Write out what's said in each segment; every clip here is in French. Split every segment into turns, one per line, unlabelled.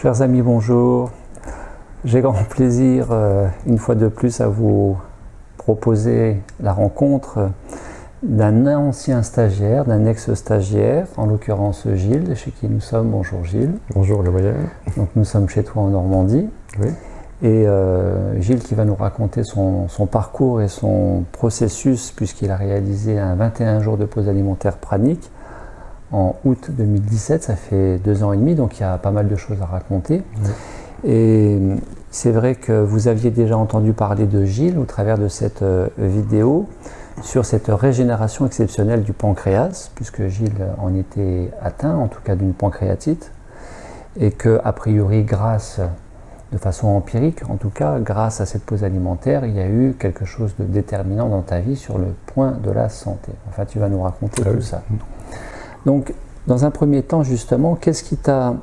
Chers amis, bonjour. J'ai grand plaisir, une fois de plus, à vous proposer la rencontre d'un ancien stagiaire, d'un ex-stagiaire, en l'occurrence Gilles, chez qui nous sommes. Bonjour Gilles.
Bonjour Gabriel.
Donc nous sommes chez toi en Normandie.
Oui.
Et Gilles qui va nous raconter son parcours et son processus, puisqu'il a réalisé un 21 jours de pause alimentaire pranique en août 2017, ça fait 2 ans et demi, donc il y a pas mal de choses à raconter. Oui. Et c'est vrai que vous aviez déjà entendu parler de Gilles au travers de cette vidéo sur cette régénération exceptionnelle du pancréas, puisque Gilles en était atteint, en tout cas d'une pancréatite, et que, a priori, de façon empirique, en tout cas, grâce à cette pause alimentaire, il y a eu quelque chose de déterminant dans ta vie sur le point de la santé. Enfin, tu vas nous raconter tout ça. Donc, dans un premier temps, justement, qu'est-ce qui t'a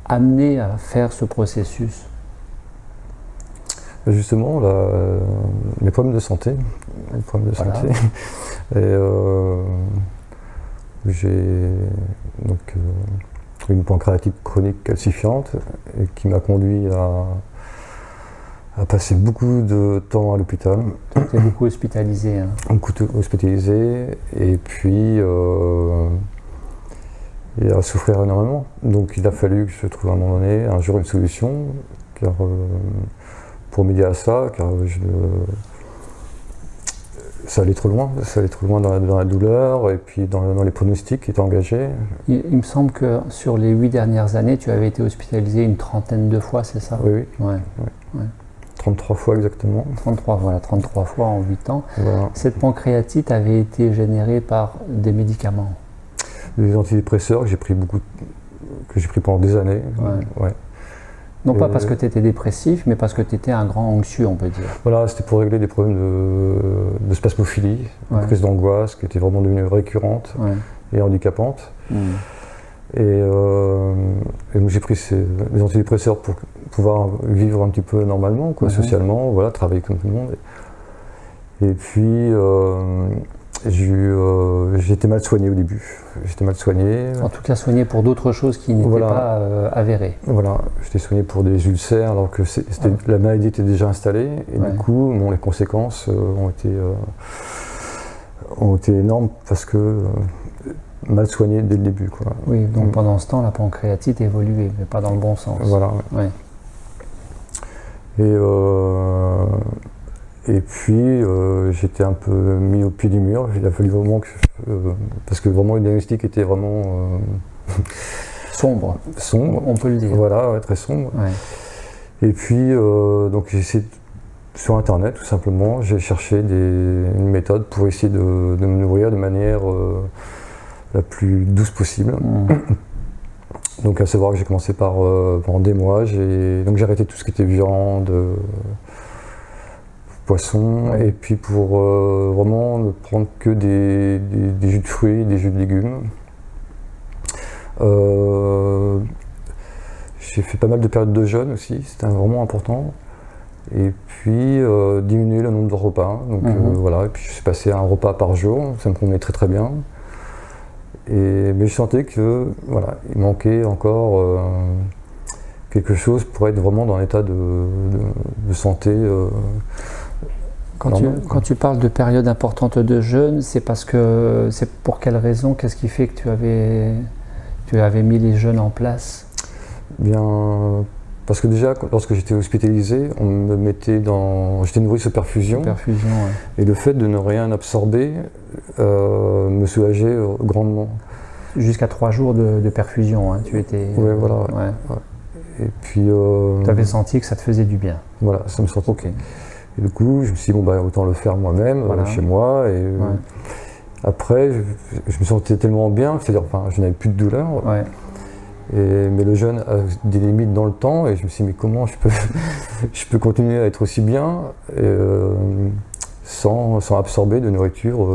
amené à faire ce processus?
Justement, mes problèmes de santé. Et j'ai donc une pancréatite chronique calcifiante et qui m'a conduit à passer beaucoup de temps à l'hôpital.
Tu étais beaucoup hospitalisé.
Beaucoup hospitalisé et puis et à souffrir énormément. Donc il a fallu que je trouve à un moment donné, un jour, une solution car, pour m'aider à ça, car ça allait trop loin dans la douleur et puis dans les pronostics qui étaient engagés.
Il me semble que sur les 8 dernières années, tu avais été hospitalisé une trentaine de fois, c'est ça?
Oui.
Ouais.
33 fois exactement.
33 fois en 8 ans.
Voilà.
Cette pancréatite avait été générée par des médicaments?
Des antidépresseurs que j'ai pris pendant des années. Ouais.
Non pas parce que tu étais dépressif, mais parce que tu étais un grand anxieux, on peut dire.
Voilà, c'était pour régler des problèmes de spasmophilie, de crise d'angoisse qui étaient vraiment devenues récurrentes et handicapantes. Et donc j'ai pris des antidépresseurs pour pouvoir vivre un petit peu normalement, socialement, voilà, travailler comme tout le monde. Et puis j'ai été mal soigné au début.
En tout cas soigné pour d'autres choses qui n'étaient pas avérées.
Voilà, j'étais soigné pour des ulcères alors que la maladie était déjà installée et du coup les conséquences ont été énormes parce que mal soigné dès le début.
Oui, donc pendant ce temps la pancréatite évoluait, mais pas dans le bon sens.
Voilà. Ouais. Et puis j'étais un peu mis au pied du mur. Il a fallu vraiment parce que vraiment le diagnostic était vraiment
sombre, on peut le dire.
Voilà, très sombre. Ouais. Et puis donc j'ai essayé sur internet tout simplement, j'ai cherché une méthode pour essayer de me nourrir de manière la plus douce possible. Donc à savoir que j'ai commencé pendant des mois, j'ai arrêté tout ce qui était viande, poisson, et puis pour vraiment ne prendre que des jus de fruits, des jus de légumes. J'ai fait pas mal de périodes de jeûne aussi, c'était vraiment important. Et puis diminuer le nombre de repas. Donc voilà, et puis je suis passé à un repas par jour, ça me convenait très très bien. Mais je sentais que voilà, il manquait encore quelque chose pour être vraiment dans un état de santé.
Quand tu parles de période importante de jeûne, c'est pour quelle raison? Qu'est-ce qui fait que tu avais mis les jeûnes en place?
Bien, parce que déjà, lorsque j'étais hospitalisé, j'étais nourri sous perfusion. Et le fait de ne rien absorber me soulageait grandement.
Jusqu'à 3 jours de perfusion, tu étais.
Oui, voilà. Ouais. Et puis.
Tu avais senti que ça te faisait du bien.
Voilà, ça me sentait.
Ok.
Et du coup, je me suis dit, autant le faire moi-même, chez moi. Et après, je me sentais tellement bien, c'est-à-dire, je n'avais plus de douleur. Mais le jeûne a des limites dans le temps, et je me suis dit, mais comment je peux continuer à être aussi bien sans absorber de nourriture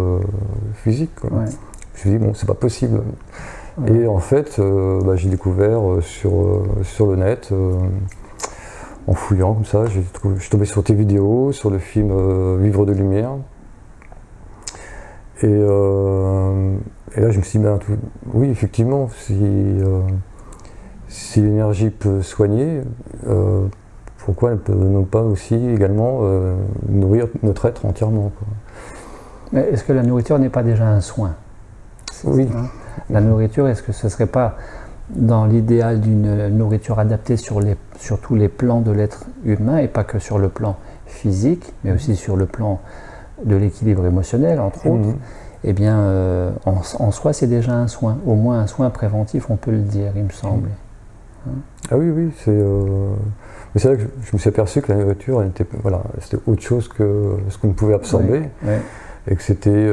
physique. Je me suis dit, c'est pas possible. Et en fait, j'ai découvert sur le net. En fouillant comme ça, je suis tombé sur tes vidéos, sur le film Vivre de lumière. Et là, je me suis dit, oui, effectivement, si l'énergie peut soigner, pourquoi elle peut non pas aussi également nourrir notre être entièrement, quoi.
Mais est-ce que la nourriture n'est pas déjà un soin?
Oui.
La nourriture, est-ce que ce ne serait pas dans l'idéal d'une nourriture adaptée sur tous les plans de l'être humain, et pas que sur le plan physique, mais aussi sur le plan de l'équilibre émotionnel, entre autres? Eh bien, en soi, c'est déjà un soin, au moins un soin préventif, on peut le dire, il me semble.
Ah oui, oui, mais c'est là que je me suis aperçu que la nourriture, c'était autre chose que ce qu'on pouvait absorber, et que c'était,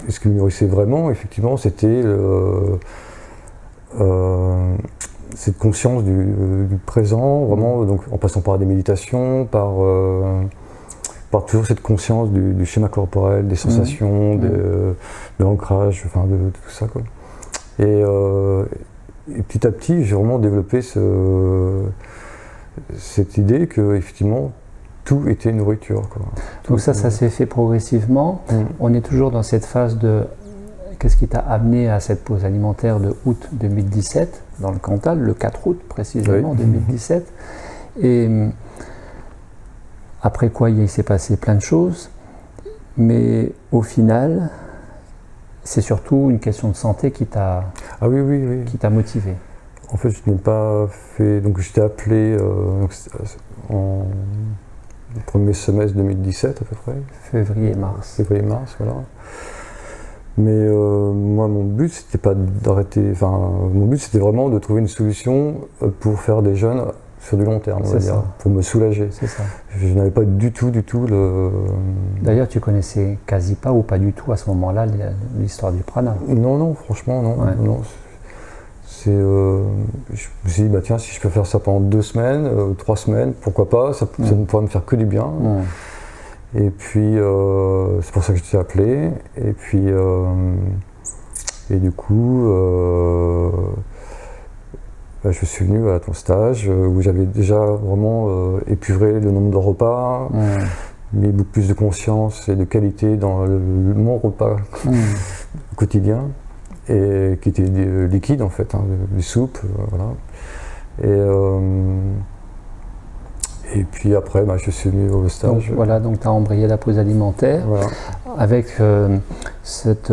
ce qui me nourrissait vraiment, effectivement, c'était cette conscience du présent, vraiment, donc en passant par des méditations, par toujours cette conscience du schéma corporel, des sensations, de l'ancrage, enfin de tout ça, quoi. Et petit à petit, j'ai vraiment développé cette idée que, effectivement, tout était nourriture, quoi.
Donc ça s'est fait progressivement. On est toujours dans cette phase de... Qu'est-ce qui t'a amené à cette pause alimentaire de août 2017, dans le Cantal, le 4 août précisément, 2017. Et après quoi, il s'est passé plein de choses. Mais au final, c'est surtout une question de santé qui t'a qui t'a motivé.
En fait, je n'ai pas fait... Donc, j'étais appelé en premier semestre 2017 à peu près.
Février-mars.
Février-mars, voilà. Mais moi, mon but, c'était pas d'arrêter... Enfin, mon but, c'était vraiment de trouver une solution pour faire des jeûnes sur du long terme, on va dire, pour me soulager.
C'est ça.
Je n'avais pas du tout le...
D'ailleurs, tu connaissais quasi pas ou pas du tout à ce moment-là l'histoire du prana?
Non, franchement, non.
Ouais.
Non. Je me suis dit, bah tiens, si je peux faire ça pendant 2 semaines, 3 semaines, pourquoi pas, ça ne pourra me faire que du bien. Et puis, c'est pour ça que je t'ai appelé. Et puis, et du coup, je suis venu à ton stage où j'avais déjà vraiment épuré le nombre de repas, mis beaucoup plus de conscience et de qualité dans mon repas quotidien, et qui était liquide en fait, des soupes, voilà. Et puis après, je suis venu au stage.
Donc, voilà, donc tu as embrayé la pause alimentaire, voilà, avec cette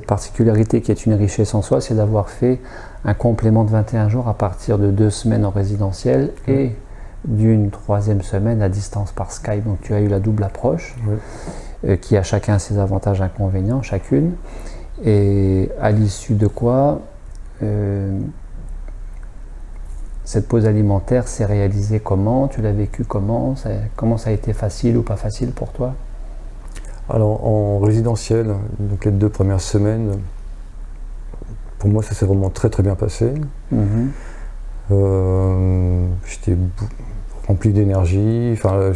particularité qui est une richesse en soi, c'est d'avoir fait un complément de 21 jours à partir de 2 semaines en résidentiel et d'une 3e semaine à distance par Skype. Donc tu as eu la double approche, qui a chacun ses avantages et inconvénients, chacune. Et à l'issue de quoi cette pause alimentaire s'est réalisée comment? Tu l'as vécu comment? Comment ça a été facile ou pas facile pour toi?
Alors en résidentiel, donc les 2 premières semaines, pour moi ça s'est vraiment très très bien passé. J'étais rempli d'énergie, enfin,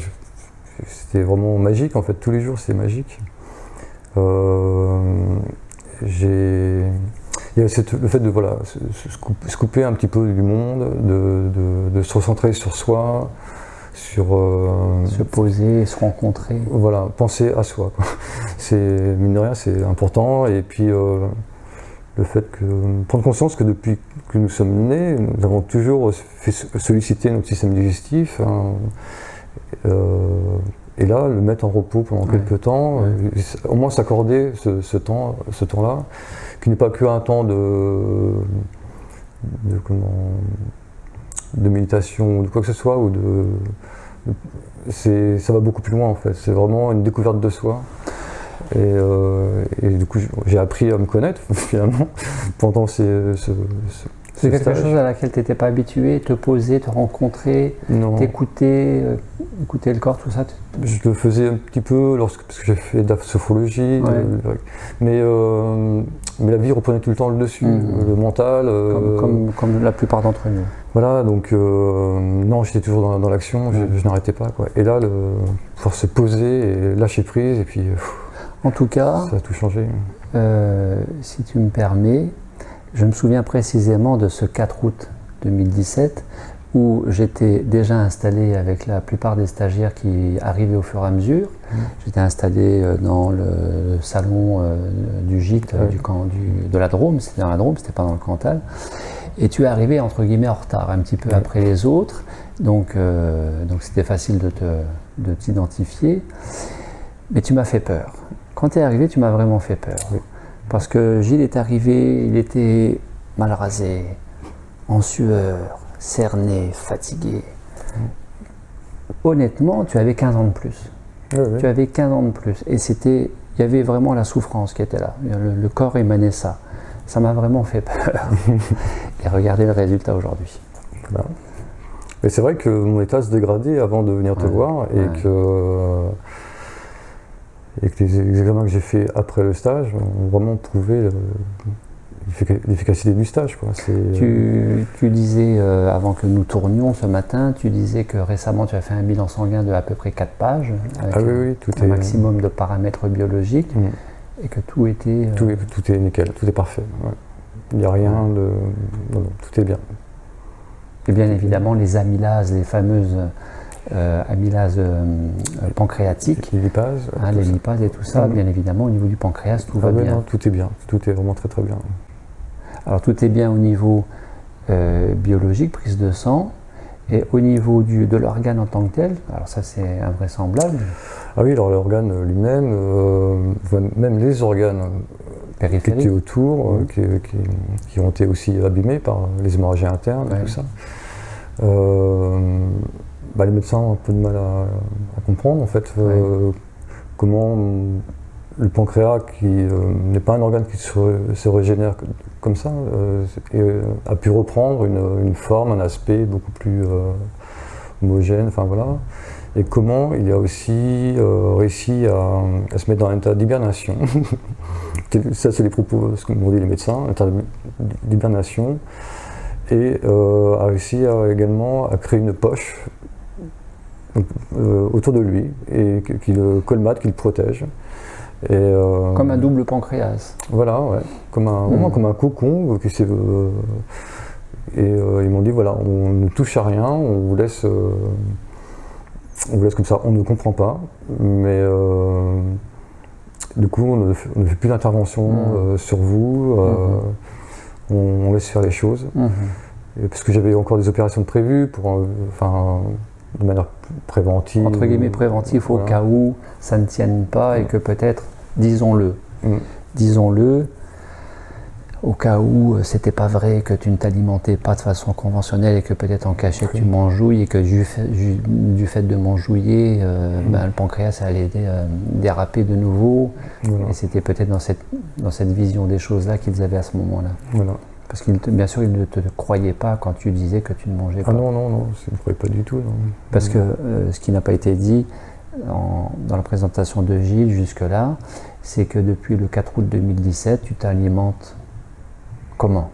c'était vraiment magique en fait, tous les jours c'était magique. Il y a le fait de se couper un petit peu du monde, de se recentrer sur soi, sur
se poser, se rencontrer.
Voilà, penser à soi, quoi. Mine de rien, c'est important. Et puis le fait prendre conscience que depuis que nous sommes nés, nous avons toujours fait solliciter notre système digestif. Et là, le mettre en repos pendant quelques temps, au moins s'accorder ce temps-là, qui n'est pas qu'un temps de méditation ou de quoi que ce soit, ça va beaucoup plus loin en fait. C'est vraiment une découverte de soi. Et du coup, j'ai appris à me connaître finalement pendant
c'est quelque chose à laquelle tu n'étais pas habitué, te poser, te rencontrer, t'écouter, écouter le corps, tout ça?
Je le faisais un petit peu parce que j'ai fait de la sophrologie, mais la vie reprenait tout le temps le dessus, le mental.
Comme la plupart d'entre nous.
Voilà, donc non, j'étais toujours dans l'action, je n'arrêtais pas, quoi. Et là, pouvoir se poser et lâcher prise, et puis
en tout cas,
ça a tout changé.
Si tu me permets, je me souviens précisément de ce 4 août 2017 où j'étais déjà installé avec la plupart des stagiaires qui arrivaient au fur et à mesure. J'étais installé dans le salon du gîte de la Drôme, c'était dans la Drôme, c'était pas dans le Cantal. Et tu es arrivé entre guillemets en retard, un petit peu après les autres, donc c'était facile de t'identifier. Mais tu m'as fait peur. Quand tu es arrivé, tu m'as vraiment fait peur.
Oui.
Parce que Gilles est arrivé, il était mal rasé, en sueur, cerné, fatigué. Honnêtement, tu avais 15 ans de plus.
Oui, oui.
Tu avais 15 ans de plus. Et il y avait vraiment la souffrance qui était là. Le corps émanait ça. Ça m'a vraiment fait peur. Et regardez le résultat aujourd'hui.
Voilà. Mais c'est vrai que mon état se dégradait avant de venir te voir et que les examens que j'ai faits après le stage ont vraiment prouvé l'efficacité du stage, quoi.
Tu disais, avant que nous tournions ce matin, tu disais que récemment tu as fait un bilan sanguin de à peu près 4 pages, avec
tout
un maximum de paramètres biologiques, et que tout était...
Tout est nickel, tout est parfait. Ouais. Il n'y a rien de... Non, tout est bien.
Et bien évidemment, les amylases, les fameuses amylases pancréatiques,
les lipases,
les lipases et tout ça, bien évidemment, au niveau du pancréas, tout va bien.
Non, tout est bien, tout est vraiment très très bien.
Alors tout est bien au niveau biologique, prise de sang, et au niveau de l'organe en tant que tel, alors ça c'est invraisemblable.
Ah oui, alors l'organe lui-même, même les organes qui étaient autour, qui ont été aussi abîmés par les hémorragies internes et tout ça. Les médecins ont un peu de mal à comprendre en fait comment le pancréas, qui n'est pas un organe qui se régénère comme ça, a pu reprendre une forme, un aspect beaucoup plus homogène, enfin voilà. Et comment il a aussi réussi à se mettre dans un état d'hibernation. Ça, c'est les propos, ce que m'ont dit les médecins, un état d'hibernation. Et a réussi également à créer une poche autour de lui, et qui le colmate, qui le protège. Et,
comme un double pancréas.
Voilà, ouais. Vraiment comme un cocon. Et ils m'ont dit, voilà, on ne touche à rien, on vous laisse comme ça, on ne comprend pas, mais du coup on ne fait plus d'intervention sur vous, on laisse faire les choses. Et parce que j'avais encore des opérations prévues de manière préventive.
Entre guillemets préventif, au cas où ça ne tienne pas et que peut-être, disons-le, au cas où c'était pas vrai, que tu ne t'alimentais pas de façon conventionnelle et que peut-être en cachette tu mangeouilles, et que du fait de mangeouiller, le pancréas allait déraper de nouveau. Voilà. Et c'était peut-être dans cette vision des choses-là qu'ils avaient à ce moment-là. Voilà. Parce qu'ils bien sûr, ils ne te croyaient pas quand tu disais que tu ne mangeais pas.
Ah non, ils ne croyaient pas du tout. Non.
Parce que ce qui n'a pas été dit dans la présentation de Gilles jusque-là, c'est que depuis le 4 août 2017, tu t'alimentes comment ?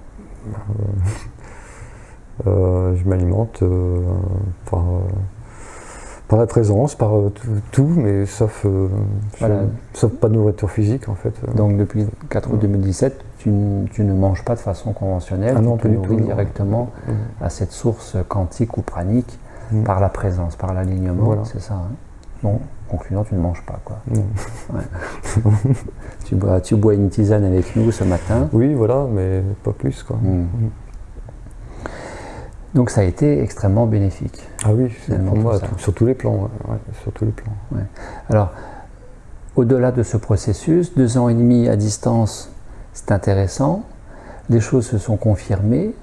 Je m'alimente par la présence, par tout, mais sauf pas de nourriture physique en fait.
Donc depuis le 4 août 2017, tu ne manges pas de façon conventionnelle, tu te nourris directement à cette source quantique ou pranique par la présence, par l'alignement, voilà. C'est ça. Bon, concluant, tu ne manges pas, quoi. Ouais. tu bois une tisane avec nous ce matin.
Oui, voilà, mais pas plus, quoi.
Donc ça a été extrêmement bénéfique.
Ah oui, pour moi, sur tous les plans. Ouais, sur tous les plans.
Ouais. Alors, au-delà de ce processus, 2 ans et demi à distance, c'est intéressant. Les choses se sont confirmées.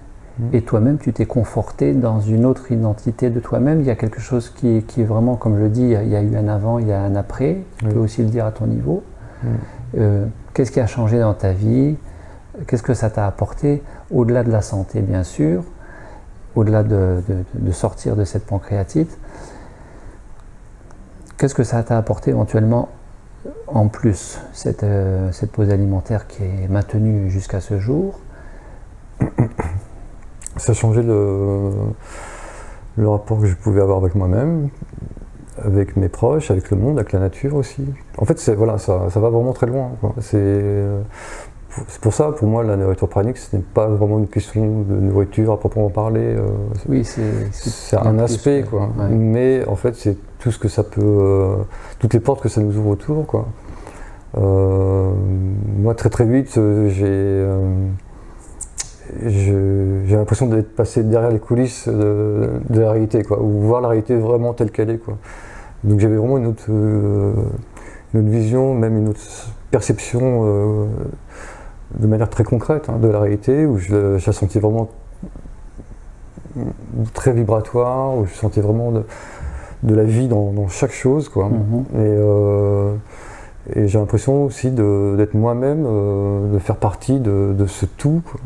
Et toi-même, tu t'es conforté dans une autre identité de toi-même. Il y a quelque chose qui est vraiment, comme je dis, il y a eu un avant, il y a un après. Tu peux aussi le dire à ton niveau. Qu'est-ce qui a changé dans ta vie ? Qu'est-ce que ça t'a apporté, au-delà de la santé, bien sûr, au-delà de sortir de cette pancréatite ? Qu'est-ce que ça t'a apporté éventuellement en plus, cette pause alimentaire qui est maintenue jusqu'à ce jour ?
Ça a changé le rapport que je pouvais avoir avec moi-même, avec mes proches, avec le monde, avec la nature aussi. En fait, ça va vraiment très loin, quoi. C'est pour ça, pour moi, la nourriture pranique, ce n'est pas vraiment une question de nourriture à proprement parler.
Oui,
c'est un aspect, quoi. Ouais. Mais en fait, c'est tout ce que ça peut, toutes les portes que ça nous ouvre autour, quoi. Moi, très très vite, j'ai l'impression d'être passé derrière les coulisses de la réalité, quoi, ou voir la réalité vraiment telle qu'elle est, quoi. Donc j'avais vraiment une autre vision, même une autre perception de manière très concrète de la réalité, où je la sentais vraiment très vibratoire, où je sentais vraiment de la vie dans chaque chose, quoi. Et j'ai l'impression aussi d'être moi-même, de faire partie de ce tout, quoi.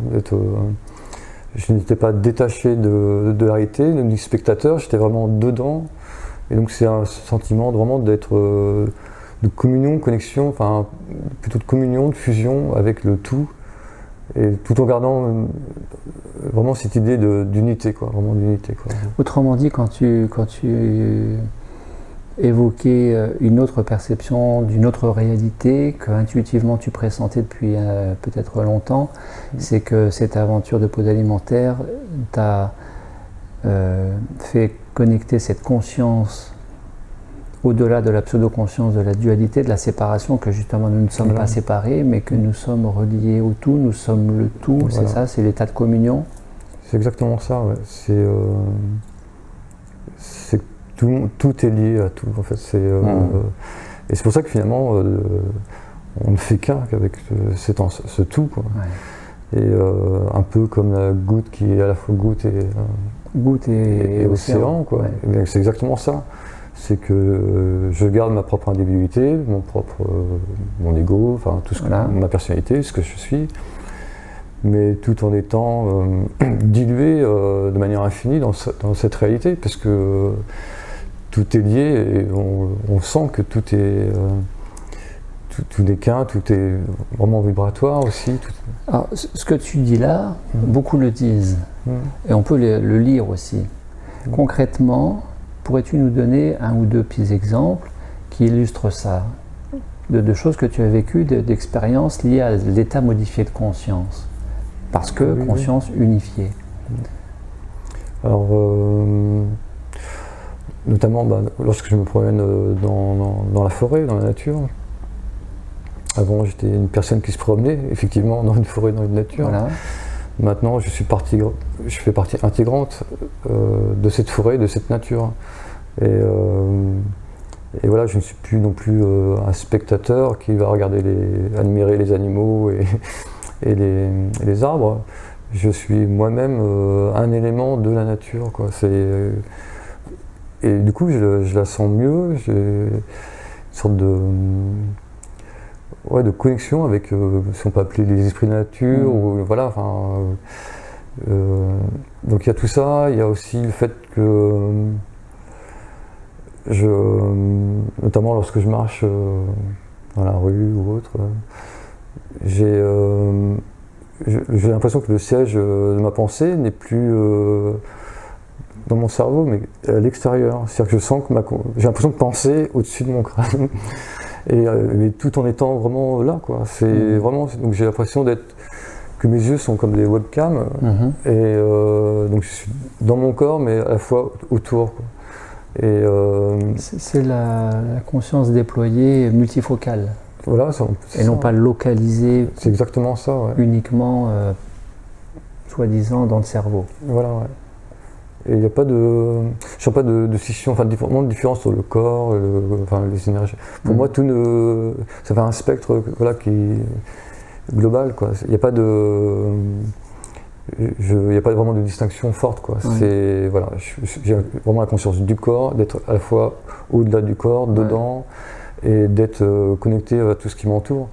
Je n'étais pas détaché de la réalité, ni spectateur, j'étais vraiment dedans. Et donc c'est un sentiment vraiment d'être de communion, connexion, enfin plutôt de communion, de fusion avec le tout, et tout en gardant vraiment cette idée d'unité, quoi, vraiment d'unité, quoi.
Autrement dit, quand tu évoquais une autre perception d'une autre réalité que intuitivement tu pressentais depuis peut-être longtemps, c'est que cette aventure de pause alimentaire t'a fait connecter cette conscience au-delà de la pseudo-conscience de la dualité, de la séparation, que justement nous ne sommes pas séparés, mais que nous sommes reliés au tout, nous sommes le tout, voilà. C'est ça, c'est l'état de communion.
C'est exactement ça, ouais. C'est tout est lié à tout, en fait. Et c'est pour ça que finalement, on ne fait qu'un qu'avec ce tout, quoi. Ouais. Et un peu comme la goutte qui est à la fois goutte et océan, quoi. Ouais. C'est exactement ça. C'est que je garde ma propre individualité, mon ego, enfin tout ma personnalité, ce que je suis, mais tout en étant dilué de manière infinie dans cette réalité, parce que tout est lié et on sent que tout n'est qu'un, tout est vraiment vibratoire aussi.
Alors, ce que tu dis là, beaucoup le disent, et on peut le lire aussi. Concrètement, pourrais-tu nous donner un ou deux petits exemples qui illustrent ça, de choses que tu as vécues, d'expériences liées à l'état modifié de conscience, parce que conscience unifiée.
Alors, notamment lorsque je me promène dans la forêt, dans la nature. Avant, j'étais une personne qui se promenait effectivement dans une forêt, dans une nature. Voilà. Maintenant, je fais partie intégrante de cette forêt, de cette nature. Et voilà, je ne suis plus non plus un spectateur qui va regarder admirer les animaux et les arbres. Je suis moi-même un élément de la nature, quoi. Et du coup, je la sens mieux. J'ai une sorte de connexion avec, si on peut appeler les esprits de nature, ou voilà, enfin. Donc il y a tout ça, il y a aussi le fait que notamment lorsque je marche dans la rue ou autre, j'ai l'impression que le siège de ma pensée n'est plus dans mon cerveau, mais à l'extérieur. C'est-à-dire que je sens que j'ai l'impression de penser au-dessus de mon crâne, mais tout en étant vraiment là, quoi. C'est vraiment, donc j'ai l'impression que mes yeux sont comme des webcams, et donc je suis dans mon corps, mais à la fois autour, quoi.
C'est la conscience déployée multifocale.
Voilà,
et non pas localisée.
C'est exactement ça, ouais.
Uniquement, soi-disant, dans le cerveau.
Voilà, ouais. Et il n'y a pas je sens pas de scission, enfin de différence sur le corps, enfin les énergies. Pour moi, ça fait un spectre, voilà, qui est global, quoi. Il n'y a pas vraiment de distinction forte, quoi. C'est, voilà, j'ai vraiment la conscience du corps, d'être à la fois au-delà du corps, dedans, et d'être connecté à tout ce qui m'entoure.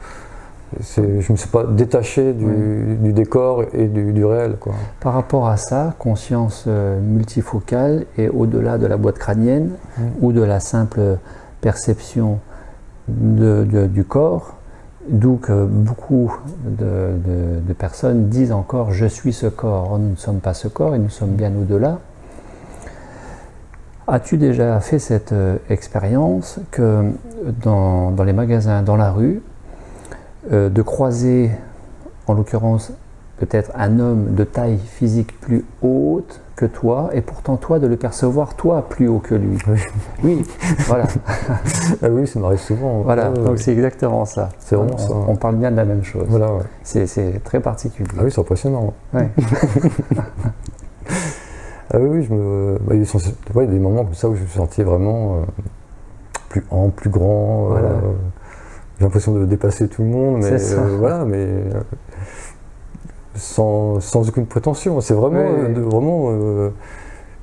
Je ne me suis pas détaché du décor et du réel, quoi.
Par rapport à ça, conscience multifocale et au-delà de la boîte crânienne ou de la simple perception du corps, d'où que beaucoup de personnes disent encore « je suis ce corps ». Or, nous ne sommes pas ce corps et nous sommes bien au-delà. As-tu déjà fait cette expérience que dans les magasins, dans la rue, de croiser, en l'occurrence, peut-être un homme de taille physique plus haute que toi, et pourtant toi de le percevoir toi plus haut que lui.
Oui,
Oui, voilà.
ah oui, ça m'arrive souvent.
Voilà,
Ouais,
donc
ouais.
c'est exactement ça.
C'est vraiment ça.
On parle bien de la même chose.
Voilà, ouais.
C'est très particulier.
Ah oui, c'est impressionnant.
Ouais.
Ah oui, oui, il y a des moments comme ça où je me sentais vraiment plus ample, plus grand.
Voilà.
J'ai l'impression de dépasser tout le monde, mais
C'est ça.
voilà, mais sans aucune prétention. C'est vraiment,
Oui, oui.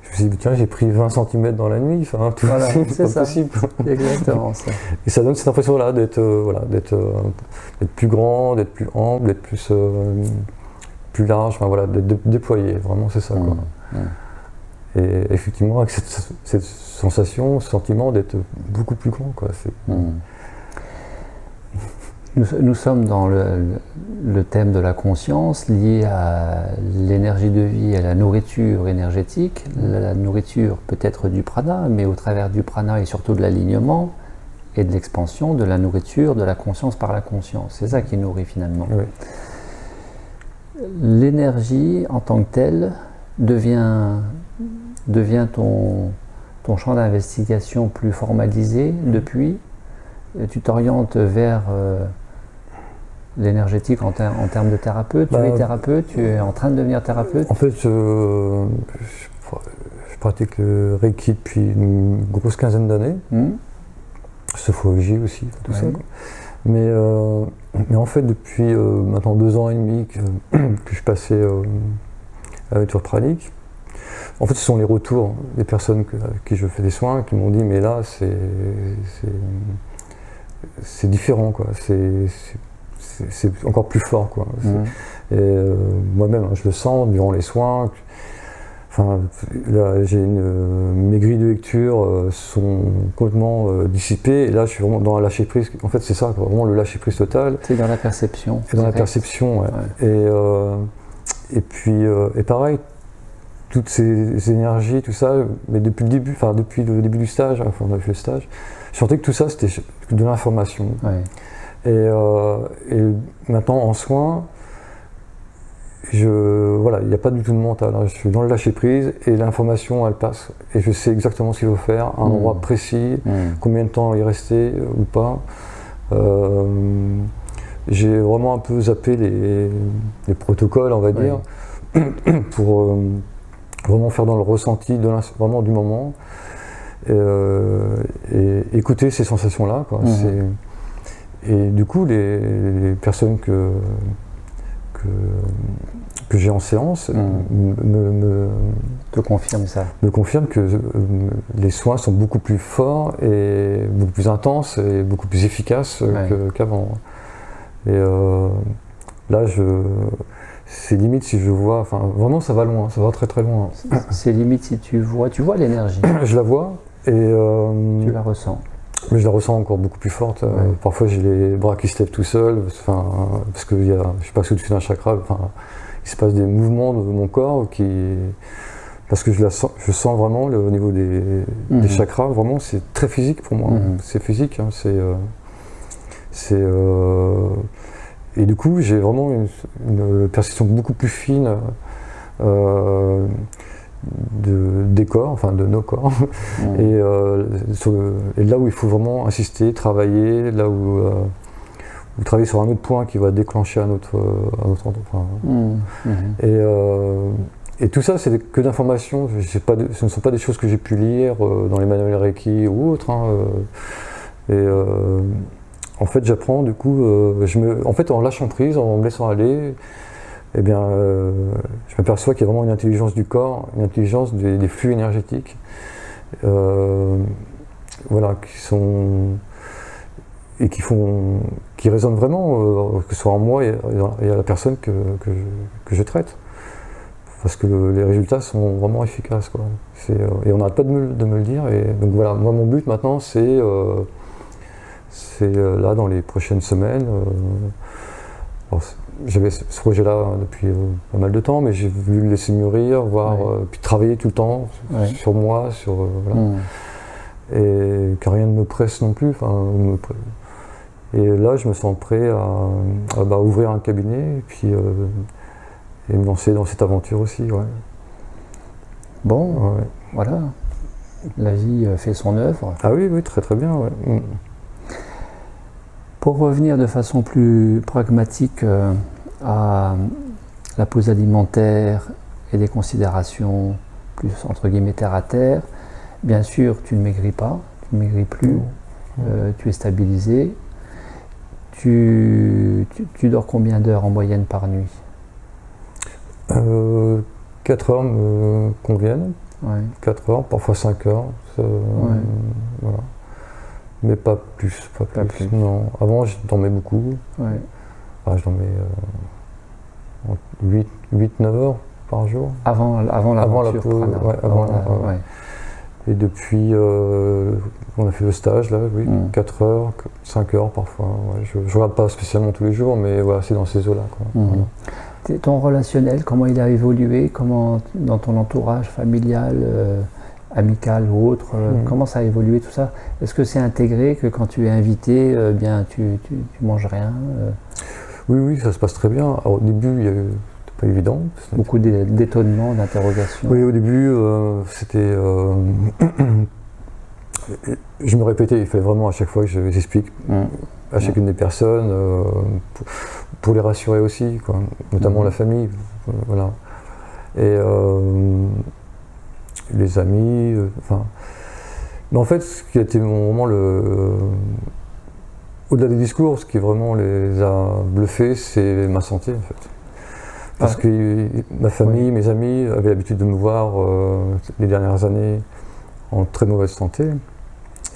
je me suis dit, tiens, j'ai pris 20 cm dans la nuit, enfin, tout
Voilà,
c'est
c'est
pas
ça.
possible.
C'est exactement ça.
Et ça donne cette impression-là d'être plus grand, d'être plus ample, d'être plus large, enfin voilà, d'être déployé, vraiment, c'est ça, quoi. Et effectivement, avec cette sensation, ce sentiment d'être beaucoup plus grand, quoi.
Nous sommes dans le thème de la conscience lié à l'énergie de vie et à la nourriture énergétique. La nourriture peut être du prana, mais au travers du prana et surtout de l'alignement et de l'expansion, de la nourriture, de la conscience par la conscience. C'est ça qui nourrit finalement.
Oui.
L'énergie en tant que telle devient ton champ d'investigation plus formalisé depuis. Tu t'orientes vers l'énergétique en termes de thérapeute. Tu es thérapeute, tu es en train de devenir thérapeute.
En fait, je pratique le Reiki depuis une grosse quinzaine d'années. Sophrologie aussi, tout ça. Quoi. Mais en fait, depuis maintenant 2 ans et demi que je suis passé à la lecture pranique, en fait, ce sont les retours des personnes avec qui je fais des soins qui m'ont dit, mais là, c'est différent, quoi. C'est encore plus fort, quoi. Et moi-même, je le sens durant les soins. Enfin, là, mes grilles de lecture sont complètement dissipées. Et là, je suis vraiment dans un lâcher prise. En fait, c'est ça, quoi, vraiment le lâcher prise total.
C'est dans la perception.
Et dans la perception, ouais. Et puis, et pareil, toutes ces énergies, tout ça, mais depuis le début du stage, enfin, on a fait le stage, je sentais que tout ça, c'était de l'information.
Ouais.
Et maintenant, en soins, voilà, il n'y a pas du tout de mental. Je suis dans le lâcher prise et l'information, elle passe. Et je sais exactement ce qu'il faut faire, à un endroit précis, combien de temps y rester ou pas. J'ai vraiment un peu zappé les protocoles, on va dire, pour vraiment faire dans le ressenti vraiment du moment et écouter ces sensations-là, quoi. Et du coup, les personnes que j'ai en séance
te confirment ça.
Me confirment que les soins sont beaucoup plus forts et beaucoup plus intenses et beaucoup plus efficaces qu'avant. Et là, c'est limite si je vois, enfin vraiment ça va loin, ça va très très loin.
C'est limite si tu vois l'énergie.
Je la vois et
tu la ressens.
Mais je la ressens encore beaucoup plus forte. Parfois j'ai les bras qui se lèvent tout seuls, parce que je suis passé au-dessus d'un chakra. Il se passe des mouvements de mon corps parce que je sens vraiment au niveau des chakras. Vraiment, c'est très physique pour moi. C'est physique. Hein, et du coup, j'ai vraiment une perception beaucoup plus fine des corps, enfin de nos corps, et là où il faut vraiment insister, travailler, là où travailler sur un autre point qui va déclencher un autre endroit. Et tout ça, c'est que d'informations. Ce ne sont pas des choses que j'ai pu lire dans les manuels Reiki ou autres. En fait, j'apprends, du coup, en fait, en lâchant prise, en me laissant aller, eh bien, je m'aperçois qu'il y a vraiment une intelligence du corps, une intelligence des flux énergétiques, voilà, qui résonnent vraiment, que ce soit en moi et à la personne que je traite, parce que les résultats sont vraiment efficaces, quoi. Et on n'arrête pas de me le dire. Et donc voilà, moi, mon but maintenant, c'est là dans les prochaines semaines. J'avais ce projet-là depuis pas mal de temps, mais j'ai voulu le laisser mûrir, puis travailler tout le temps sur moi, voilà. Et que rien ne me presse non plus. Et là, je me sens prêt à ouvrir un cabinet et puis et me lancer dans cette aventure aussi. Ouais.
Bon,
Ouais.
voilà, la vie fait son œuvre.
Ah oui, oui, très très bien. Ouais.
Pour revenir de façon plus pragmatique à la pause alimentaire et des considérations plus entre guillemets terre à terre, bien sûr tu ne maigris pas, tu ne maigris plus, tu es stabilisé. Tu dors combien d'heures en moyenne par nuit?
4 heures me conviennent,
Ouais.
4 heures, parfois 5 heures. Voilà. Mais pas plus, pas plus. Non. Avant, je dormais beaucoup.
Ouais.
Enfin, je dormais 8-9 heures par jour.
Avant
la
l'aventure
pause,
Prana.
ouais, ouais. Et depuis on a fait le stage, là, oui, 4 heures, 5 heures parfois. Ouais. Je ne regarde pas spécialement tous les jours, mais voilà, c'est dans ces eaux-là. Voilà.
Ton relationnel, comment il a évolué? Comment, dans ton entourage familial, amical ou autre, comment ça a évolué tout ça? Est-ce que c'est intégré que quand tu es invité, bien tu manges rien?
Oui, ça se passe très bien. Alors, au début, c'était pas évident.
Beaucoup d'étonnements, d'interrogations.
Oui, au début, c'était. Je me répétais, il fallait vraiment à chaque fois que je les explique à chacune des personnes, pour les rassurer aussi, quoi, notamment la famille. Voilà. Et les amis. Mais en fait, ce qui a été vraiment au-delà des discours, ce qui vraiment les a bluffés, c'est ma santé, en fait. Parce que ma famille, mes amis avaient l'habitude de me voir les dernières années en très mauvaise santé.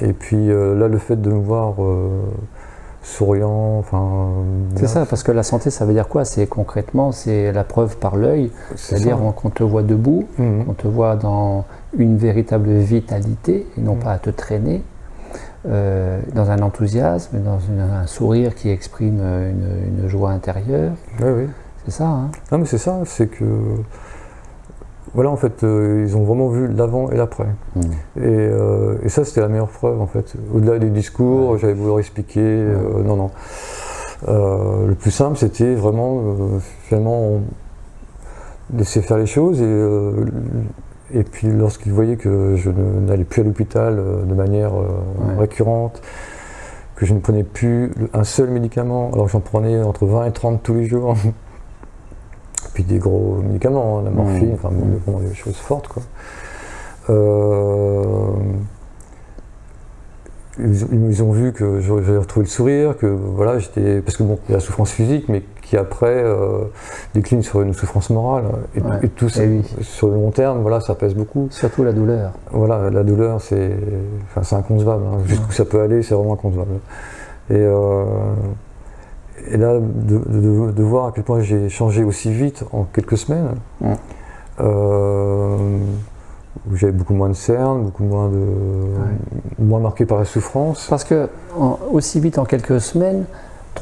Et puis là, le fait de me voir souriant,
c'est ça, parce que la santé, ça veut dire quoi? C'est concrètement, c'est la preuve par l'œil, c'est-à-dire qu'on te voit debout, qu'on te voit dans une véritable vitalité, et non pas à te traîner, dans un enthousiasme, dans un sourire qui exprime une joie intérieure.
Oui.
C'est ça, hein?
Non, mais c'est ça, c'est que. Voilà, en fait, ils ont vraiment vu l'avant et l'après. Et ça, c'était la meilleure preuve, en fait. Au-delà des discours, j'avais voulu leur expliquer. Non. Le plus simple, c'était vraiment, finalement, laisser faire les choses. Et puis, lorsqu'ils voyaient que je n'allais plus à l'hôpital de manière récurrente, que je ne prenais plus un seul médicament, alors que j'en prenais entre 20 et 30 tous les jours, puis des gros médicaments, la morphine, vraiment des choses fortes, quoi. Ils ont vu que j'avais retrouvé le sourire, que voilà, j'étais. Parce que bon, il y a la souffrance physique, mais qui après décline sur une souffrance morale. Et tout ça, sur le long terme, voilà, ça pèse beaucoup.
Surtout la douleur.
Voilà, la douleur, c'est inconcevable. Jusqu'où ça peut aller, c'est vraiment inconcevable. Et là, de voir à quel point j'ai changé aussi vite en quelques semaines, où j'avais beaucoup moins de cernes, beaucoup moins moins marqué par la souffrance.
Parce que aussi vite en quelques semaines,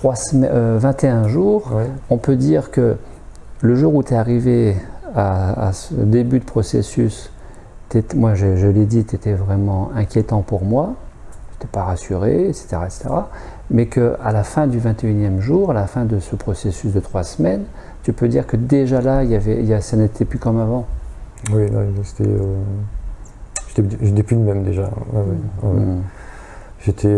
21 jours, on peut dire que le jour où tu es arrivé à ce début de processus, moi je l'ai dit, tu étais vraiment inquiétant pour moi, je n'étais pas rassuré, etc. Mais qu'à la fin du 21e jour, à la fin de ce processus de 3 semaines, tu peux dire que déjà là, ça n'était plus comme avant.
Oui, là, j'étais plus le même déjà. J'étais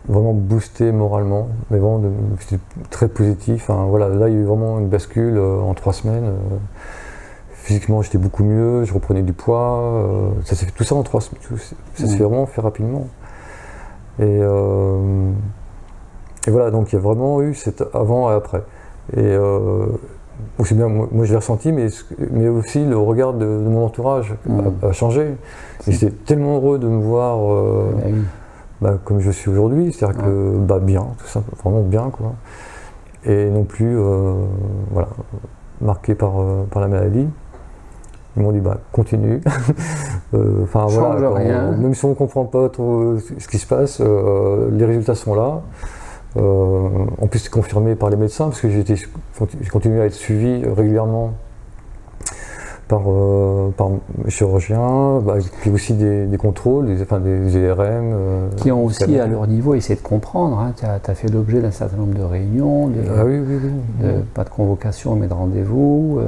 vraiment boosté moralement, mais vraiment c'était très positif. Voilà, là, il y a eu vraiment une bascule en 3 semaines. Physiquement, j'étais beaucoup mieux, je reprenais du poids. Ça s'est fait tout ça en 3 semaines. Ça s'est vraiment fait rapidement. Et voilà, donc il y a vraiment eu cet avant et après. Et aussi bien, moi je l'ai ressenti, mais aussi le regard de mon entourage a changé. Et j'étais tellement heureux de me voir comme je suis aujourd'hui, c'est-à-dire que bien, tout ça, vraiment bien, quoi. Et non plus marqué par la maladie. Ils m'ont dit continue.
Change rien.
Même si on ne comprend pas trop ce qui se passe, les résultats sont là. En plus, c'est confirmé par les médecins parce que j'ai continué à être suivi régulièrement par mes chirurgiens, puis aussi des contrôles, des IRM.
Qui ont aussi, à leur niveau, essayé de comprendre. Hein. Tu as fait l'objet d'un certain nombre de réunions, pas de convocation, mais de rendez-vous.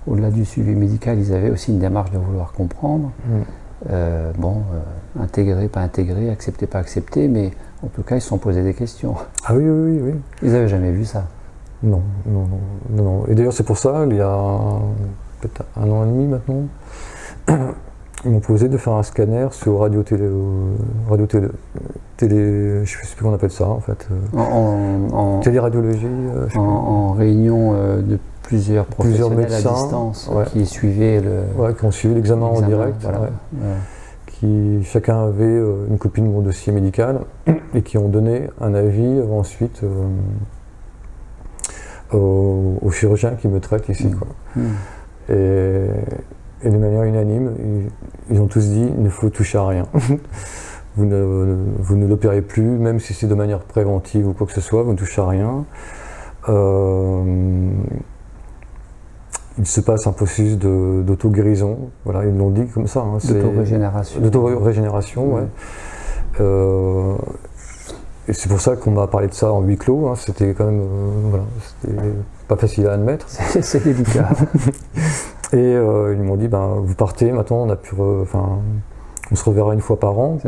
au-delà du suivi médical, ils avaient aussi une démarche de vouloir comprendre. Intégrer, pas intégrer, accepter, pas accepter, mais en tout cas, ils se sont posés des questions.
Ah oui, oui, oui, oui.
Ils n'avaient jamais vu ça.
Non, non, non, non, non. Et d'ailleurs, c'est pour ça, il y a peut-être 1 an et demi maintenant, ils m'ont proposé de faire un scanner sur radio-télé, je ne sais plus comment on appelle ça en fait. Téléradiologie.
En réunion de plusieurs professionnels
médecins,
à distance qui suivaient
qui ont suivi l'examen en direct.
Voilà.
Qui chacun avait une copie de mon dossier médical et qui ont donné un avis ensuite aux chirurgiens qui me traitent ici. Quoi. Et de manière unanime, ils ont tous dit il ne faut toucher à rien. Vous ne l'opérez plus, même si c'est de manière préventive ou quoi que ce soit, vous ne touchez à rien. Il se passe un processus d'auto-guérison, voilà, ils l'ont dit comme ça. Hein,
d'auto-régénération.
D'auto-régénération, ouais. Et c'est pour ça qu'on m'a parlé de ça en huis clos, hein, c'était quand même, c'était pas facile à admettre.
C'est délicat.
Et ils m'ont dit, vous partez, maintenant on se reverra 1 fois par an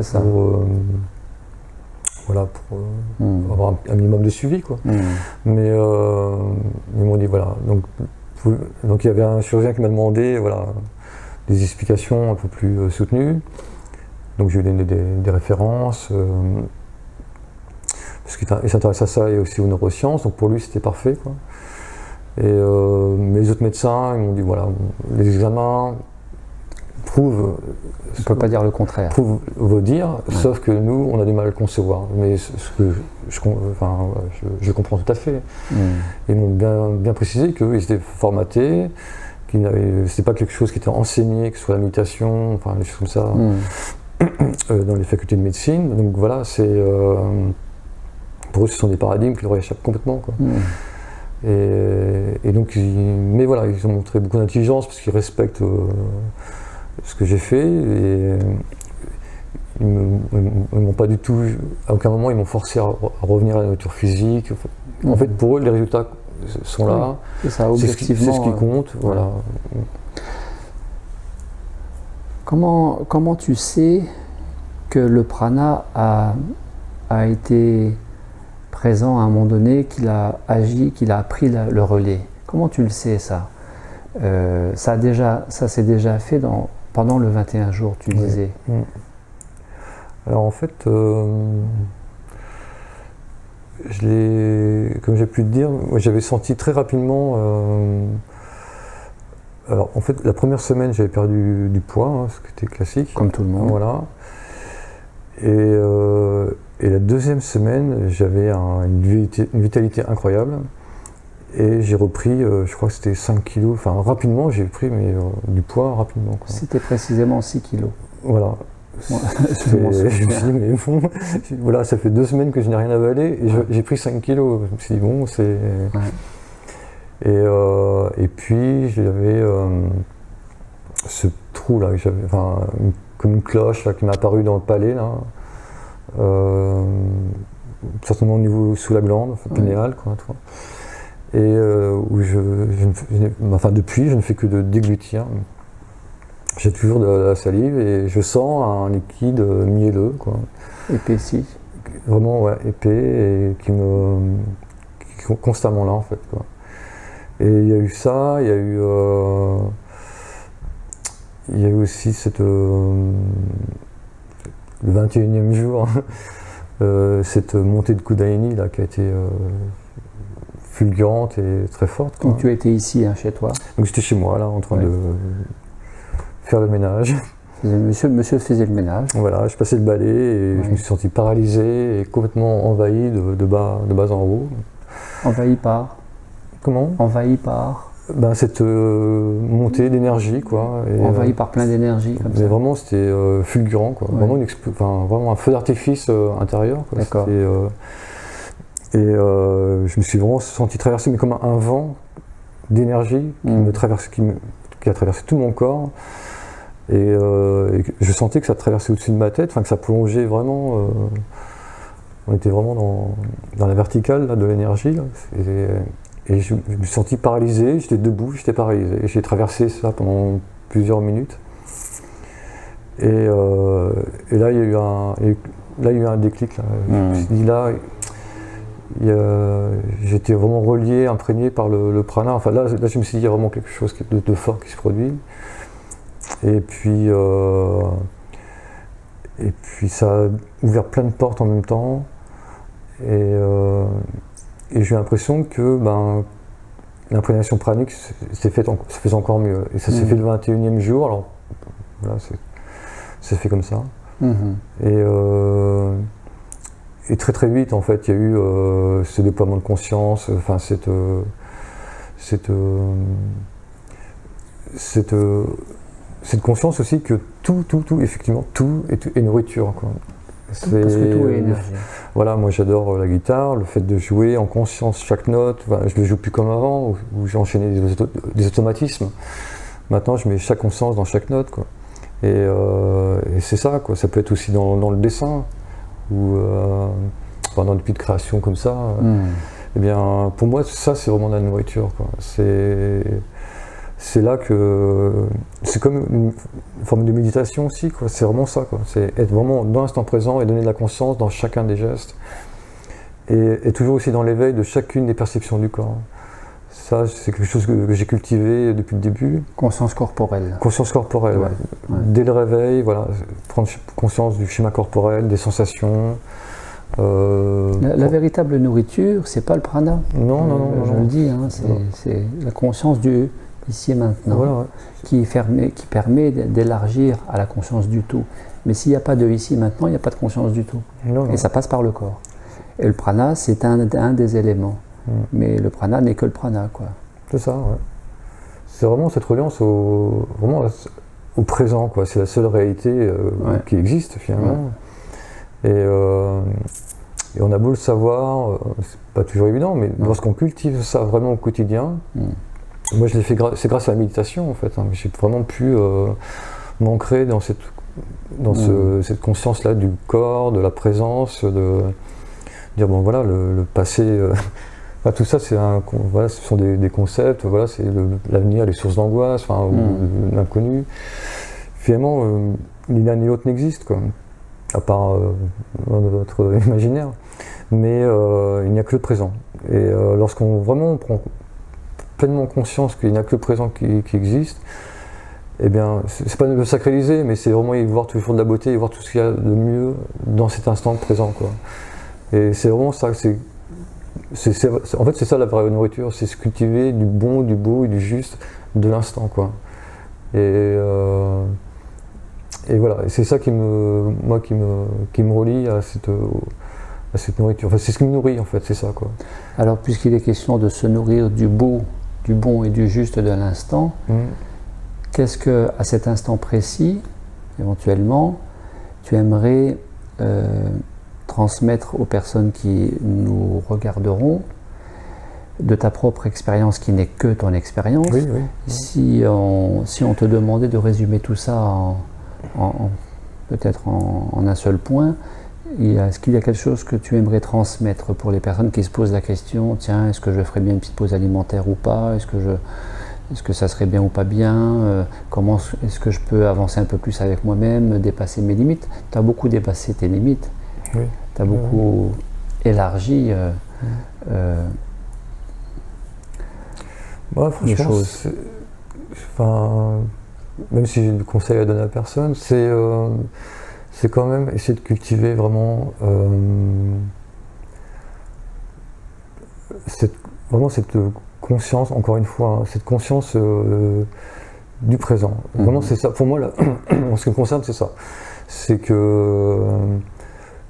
pour avoir un minimum de suivi, quoi. Mais ils m'ont dit, voilà, donc il y avait un chirurgien qui m'a demandé des explications un peu plus soutenues. Donc je lui ai donné des références, parce qu'il s'intéresse à ça et aussi aux neurosciences, donc pour lui c'était parfait, quoi. Et mes autres médecins, ils m'ont dit voilà, les examens prouvent.
On ne peut pas dire le contraire.
Prouvent vos dires, sauf que nous, on a du mal à le concevoir. Mais ce que je comprends tout à fait. Ils m'ont bien précisé qu'ils étaient formatés, c'était pas quelque chose qui était enseigné, que ce soit la méditation, des choses comme ça, dans les facultés de médecine. Donc voilà, pour eux, ce sont des paradigmes qui leur échappent complètement, quoi. Et donc, mais voilà, ils ont montré beaucoup d'intelligence parce qu'ils respectent ce que j'ai fait et ils m'ont pas du tout, à aucun moment ils m'ont forcé à revenir à la nature physique. En fait, pour eux, les résultats sont là.
C'est ça, objectivement.
C'est ce qui compte. Voilà.
Comment tu sais que le prana a été présent à un moment donné, qu'il a agi, qu'il a pris le relais? Comment tu le sais, ça? Ça s'est déjà fait pendant le 21 jours, tu disais.
Alors en fait, comme j'ai pu te dire, j'avais senti très rapidement. Alors en fait, la première semaine, j'avais perdu du poids, ce qui était classique.
Comme tout le monde.
Voilà. Et la deuxième semaine, j'avais une vitalité incroyable. Et j'ai repris, je crois que c'était 5 kilos. Enfin, rapidement, j'ai pris du poids rapidement, quoi.
C'était précisément 6 kilos.
Voilà. Je me suis dit, mais bon, voilà, ça fait 2 semaines que je n'ai rien avalé et j'ai pris 5 kilos. Je me suis dit, bon, c'est. Et puis, j'avais ce trou là, comme une cloche là, qui m'est apparue dans le palais, là. Certainement au niveau sous la glande, pinéale, quoi, tu vois. Et où depuis, je ne fais que de déglutir. J'ai toujours de la salive et je sens un liquide mielleux, quoi.
Épaissi.
Vraiment, ouais, épais et qui est constamment là, en fait, quoi. Et il y a eu ça, il y a eu aussi le 21e jour, cette montée de Kundalini là, qui a été fulgurante et très forte, quoi.
Donc tu étais ici, hein, chez toi?
Donc j'étais chez moi, là, en train de faire le ménage.
Monsieur faisait le ménage.
Voilà, je passais le balai et je me suis senti paralysé et complètement envahi de bas en haut.
Envahi par? Comment? Envahi par?
Cette montée d'énergie, quoi. Et,
envahi par plein d'énergie, comme ça.
Vraiment, c'était fulgurant, quoi. Vraiment, vraiment un feu d'artifice intérieur, quoi.
D'accord.
Et je me suis vraiment senti traversé, mais comme un vent d'énergie qui a traversé tout mon corps. Et je sentais que ça traversait au-dessus de ma tête, que ça plongeait vraiment. On était vraiment dans la verticale là, de l'énergie. et je me suis senti paralysé, j'étais debout, j'étais paralysé. Et j'ai traversé ça pendant plusieurs minutes. Et là, il y a eu un déclic. Là. Je me suis dit là, j'étais vraiment relié, imprégné par le prana. Enfin là, je me suis dit, il y a vraiment quelque chose de fort qui se produit. Et puis ça a ouvert plein de portes en même temps. Et j'ai eu l'impression que l'imprégnation pranique se faisait encore mieux. Et ça s'est fait le 21e jour. Alors voilà, c'est fait comme ça. Et très très vite, en fait, il y a eu ce déploiement de conscience, enfin cette conscience aussi que tout, effectivement, tout est nourriture, quoi.
Parce que tout est énergie.
Voilà, moi j'adore la guitare, le fait de jouer en conscience chaque note. Enfin, je ne joue plus comme avant, où j'ai enchaîné des automatismes. Maintenant, je mets chaque conscience dans chaque note, quoi. Et c'est ça, quoi. Ça peut être aussi dans le dessin, ou dans des petites créations comme ça. Eh bien, pour moi, ça, c'est vraiment de la nourriture, quoi. C'est là que c'est comme une forme de méditation aussi, quoi. C'est vraiment ça, quoi. C'est être vraiment dans l'instant présent et donner de la conscience dans chacun des gestes, et toujours aussi dans l'éveil de chacune des perceptions du corps. Ça, c'est quelque chose que j'ai cultivé depuis le début.
Conscience corporelle.
Conscience corporelle, ouais. Dès le réveil, voilà, prendre conscience du schéma corporel, des sensations.
La véritable nourriture, c'est pas le prana.
Non.
Je le dis, hein, c'est la conscience du ici et maintenant,
voilà, ouais.
qui permet d'élargir à la conscience du tout. Mais s'il n'y a pas de ici et maintenant, il n'y a pas de conscience du tout.
Non.
Et ça passe par le corps. Et le prana, c'est un des éléments. Mais le prana n'est que le prana, quoi.
C'est ça, ouais. C'est vraiment cette reliance au présent, quoi. C'est la seule réalité qui existe, finalement. Et on a beau le savoir, c'est pas toujours évident, mais lorsqu'on cultive ça vraiment au quotidien, moi je l'ai fait, c'est grâce à la méditation, en fait. Hein. J'ai vraiment pu m'ancrer dans cette conscience-là du corps, de la présence, de dire, bon voilà, le passé... Enfin, tout ça, ce sont des concepts, voilà, c'est l'avenir, les sources d'angoisse, ou l'inconnu. Finalement, ni l'un ni l'autre n'existe, quoi, à part dans notre imaginaire. Mais il n'y a que le présent. Et lorsqu'on vraiment prend pleinement conscience qu'il n'y a que le présent qui existe, eh bien, c'est pas de le sacraliser, mais c'est vraiment y voir toujours de la beauté, y voir tout ce qu'il y a de mieux dans cet instant présent, quoi. Et c'est vraiment ça, en fait, c'est ça la vraie nourriture, c'est se cultiver du bon, du beau et du juste de l'instant, quoi. Et voilà, et c'est ça qui me relie à cette nourriture. Enfin, c'est ce qui me nourrit, en fait, c'est ça, quoi.
Alors, puisqu'il est question de se nourrir du beau, du bon et du juste de l'instant, qu'est-ce que, à cet instant précis, éventuellement, tu aimerais transmettre aux personnes qui nous regarderont de ta propre expérience qui n'est que ton expérience?
Oui.
Si on te demandait de résumer tout ça peut-être en un seul point, est-ce qu'il y a quelque chose que tu aimerais transmettre pour les personnes qui se posent la question, tiens, est-ce que je ferais bien une petite pause alimentaire ou pas, est-ce que ça serait bien ou pas bien, comment est-ce que je peux avancer un peu plus avec moi-même, dépasser mes limites? Tu as beaucoup dépassé tes limites.
Oui.
Tu as beaucoup élargi les choses.
Même si j'ai du conseil à donner à personne, c'est quand même essayer de cultiver vraiment cette conscience, encore une fois, hein, cette conscience du présent. Vraiment, c'est ça. Pour moi, là, en ce qui me concerne, c'est ça.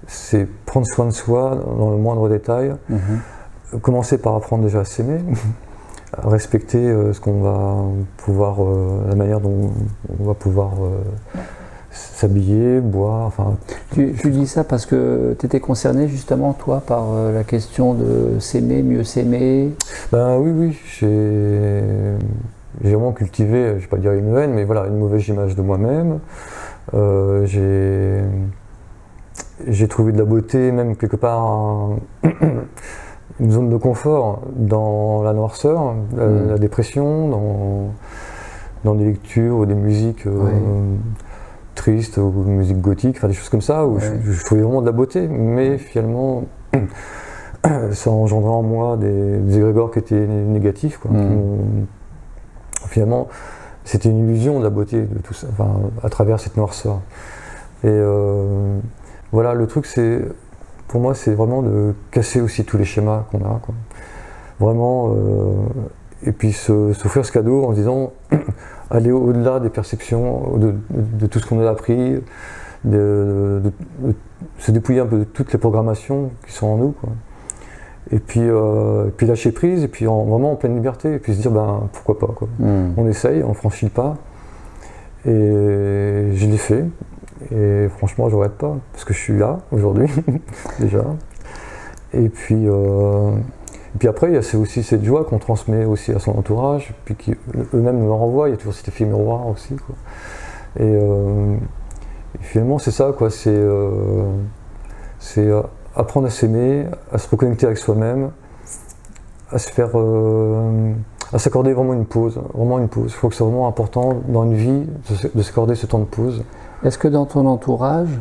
C'est prendre soin de soi dans le moindre détail. Commencer par apprendre déjà à s'aimer, à respecter ce qu'on va pouvoir, la manière dont on va pouvoir s'habiller, boire. Enfin.
Tu dis ça parce que tu étais concerné justement, toi, par la question de s'aimer, mieux s'aimer?
Ben oui, j'ai vraiment cultivé, je ne vais pas dire une haine, mais voilà, une mauvaise image de moi-même. J'ai trouvé de la beauté, même quelque part, une zone de confort dans la noirceur, la dépression, dans des lectures ou des musiques tristes ou musique gothique, enfin des choses comme ça, où je trouvais vraiment de la beauté, mais finalement ça engendrait en moi des égrégores qui étaient négatifs, quoi, finalement c'était une illusion de la beauté de tout ça, enfin, à travers cette noirceur. Et voilà, le truc c'est, pour moi, c'est vraiment de casser aussi tous les schémas qu'on a, quoi. Vraiment, et puis s'offrir ce cadeau en se disant aller au-delà des perceptions, de tout ce qu'on a appris, de se dépouiller un peu de toutes les programmations qui sont en nous, quoi. Et puis lâcher prise, et puis vraiment en pleine liberté, et puis se dire ben pourquoi pas, quoi. On essaye, on franchit le pas, et je l'ai fait. Et franchement, je regrette pas, parce que je suis là aujourd'hui, déjà. Et puis après, il y a aussi cette joie qu'on transmet aussi à son entourage, puis qu'eux-mêmes nous en renvoient. Il y a toujours cet effet miroir aussi, quoi. Et finalement, c'est ça, quoi. C'est apprendre à s'aimer, à se reconnecter avec soi-même, à se faire, à s'accorder vraiment une pause, vraiment une pause. Je crois que c'est vraiment important dans une vie de s'accorder ce temps de pause.
Est-ce que dans ton entourage,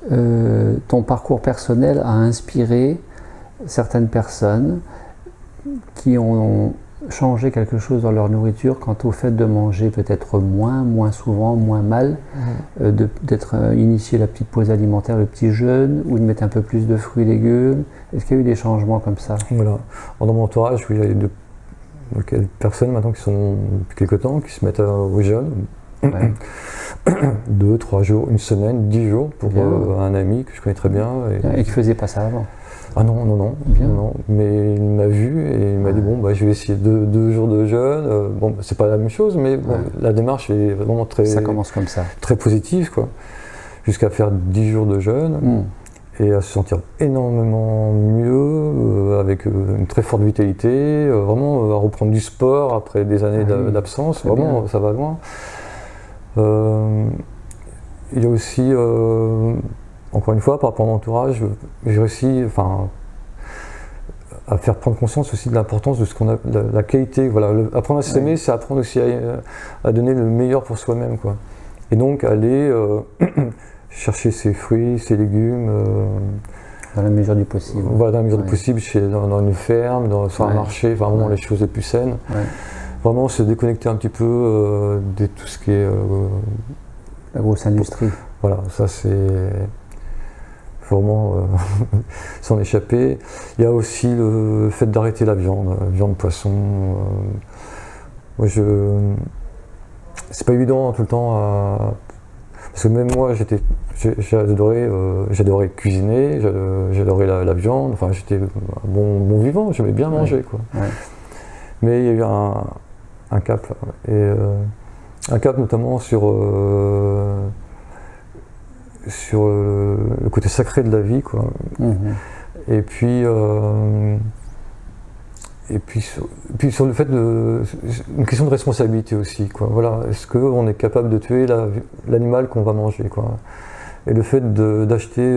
ton parcours personnel a inspiré certaines personnes qui ont changé quelque chose dans leur nourriture quant au fait de manger peut-être moins souvent, moins mal, d'être initié la petite pause alimentaire, le petit jeûne, ou de mettre un peu plus de fruits et légumes? Est-ce qu'il y a eu des changements comme ça?
Voilà. Dans mon entourage, oui, il y a quelques personnes maintenant qui sont depuis quelques temps qui se mettent au jeûne. 2, 3 jours, une semaine, 10 jours pour un ami que je connais très bien.
Et qui ne faisait pas ça avant?
Ah non, mais il m'a vu et il m'a dit bon, bah, je vais essayer 2 jours de jeûne. Bon, c'est pas la même chose, mais bon, la démarche est vraiment
ça commence comme ça,
très positive, quoi. Jusqu'à faire 10 jours de jeûne et à se sentir énormément mieux, avec une très forte vitalité, vraiment à reprendre du sport après des années d'absence. Vraiment, bien. Ça va loin. Il y a aussi, encore une fois, par rapport à mon entourage, j'ai réussi à faire prendre conscience aussi de l'importance de ce qu'on a, la qualité. Voilà, apprendre à s'aimer, c'est apprendre aussi à donner le meilleur pour soi-même, quoi. Et donc aller chercher ses fruits, ses légumes.
Dans la mesure du possible.
Voilà, dans la mesure du possible, dans une ferme, sur un marché, enfin, vraiment les choses les plus saines. Vraiment se déconnecter un petit peu de tout ce qui est
la grosse industrie.
Voilà, ça c'est vraiment s'en échapper. Il y a aussi le fait d'arrêter la viande, poisson. Moi, c'est pas évident tout le temps parce que même moi j'adorais cuisiner, j'adorais la viande. Enfin, j'étais un bon vivant, j'aimais bien manger, quoi. Mais il y a eu un cap, et un cap notamment sur le côté sacré de la vie, quoi. Et puis sur le fait une question de responsabilité aussi, quoi. Voilà, est-ce qu'on est capable de tuer l'animal qu'on va manger, quoi. Et le fait d'acheter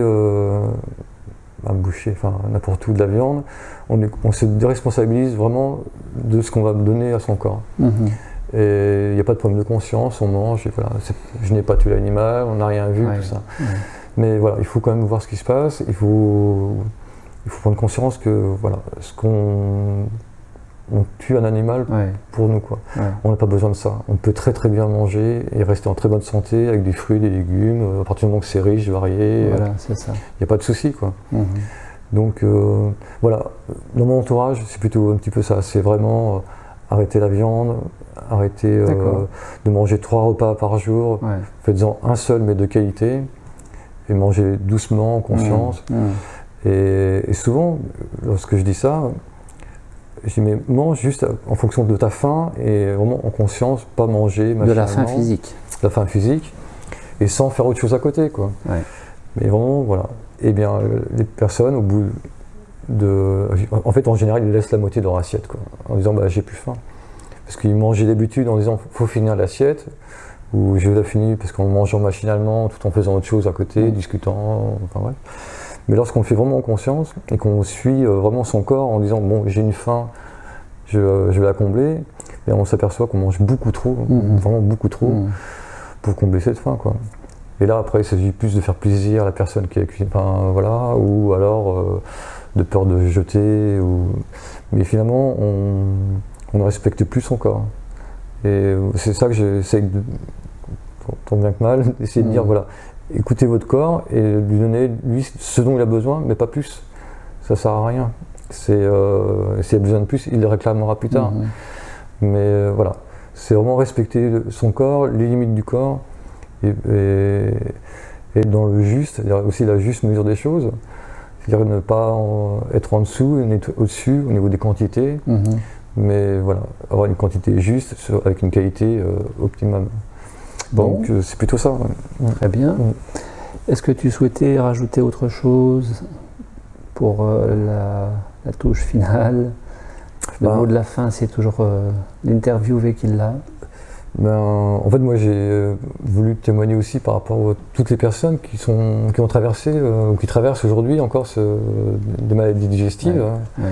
un boucher, enfin n'importe où de la viande, on se déresponsabilise vraiment de ce qu'on va donner à son corps. Et il n'y a pas de problème de conscience, on mange, et voilà, je n'ai pas tué l'animal, on n'a rien vu, tout ça. Mais voilà, il faut quand même voir ce qui se passe, il faut prendre conscience que voilà, on tue un animal pour nous, quoi. On n'a pas besoin de ça. On peut très très bien manger et rester en très bonne santé avec des fruits, des légumes, à partir du moment que c'est riche, varié.
Voilà, c'est ça.
Il n'y a pas de souci, quoi. Donc voilà, dans mon entourage, c'est plutôt un petit peu ça. C'est vraiment arrêter la viande, arrêter de manger 3 repas par jour, faites-en un seul mais de qualité, et manger doucement, en conscience. Et souvent, lorsque je dis ça, je dis mais mange juste en fonction de ta faim et vraiment en conscience, pas manger machinalement.
De la faim physique.
La faim physique, et sans faire autre chose à côté, quoi. Mais vraiment, voilà. Eh bien, les personnes, au bout en fait, en général, ils laissent la moitié de leur assiette, quoi, en disant bah j'ai plus faim. Parce qu'ils mangeaient d'habitude en disant faut finir l'assiette, ou je la finis parce qu'en mangeant machinalement, tout en faisant autre chose à côté, discutant, enfin bref. Mais lorsqu'on le fait vraiment en conscience et qu'on suit vraiment son corps en disant bon, j'ai une faim, je vais la combler, et on s'aperçoit qu'on mange beaucoup trop, vraiment beaucoup trop, pour combler cette faim, quoi. Et là après il s'agit plus de faire plaisir à la personne qui a cuisiné, enfin, voilà, ou alors de peur de jeter, mais finalement on ne respecte plus son corps. Et c'est ça que j'essaie, tant bien que mal, d'essayer de dire voilà, écoutez votre corps et lui donner lui ce dont il a besoin, mais pas plus. Ça sert à rien. S'il a besoin de plus, il le réclamera plus tard. Mais voilà, c'est vraiment respecter son corps, les limites du corps, et être dans le juste, c'est-à-dire aussi la juste mesure des choses, c'est-à-dire ne pas être en dessous, être au-dessus au niveau des quantités, mais voilà, avoir une quantité juste avec une qualité optimale.
Bon.
Donc c'est plutôt ça. Ouais.
Très bien. Est-ce que tu souhaitais rajouter autre chose pour la touche finale? Le mot de la fin, c'est toujours l'interviewé qui l'a.
En fait, moi, j'ai voulu témoigner aussi par rapport à toutes les personnes qui ont traversé ou qui traversent aujourd'hui encore des maladies digestives.
Ouais.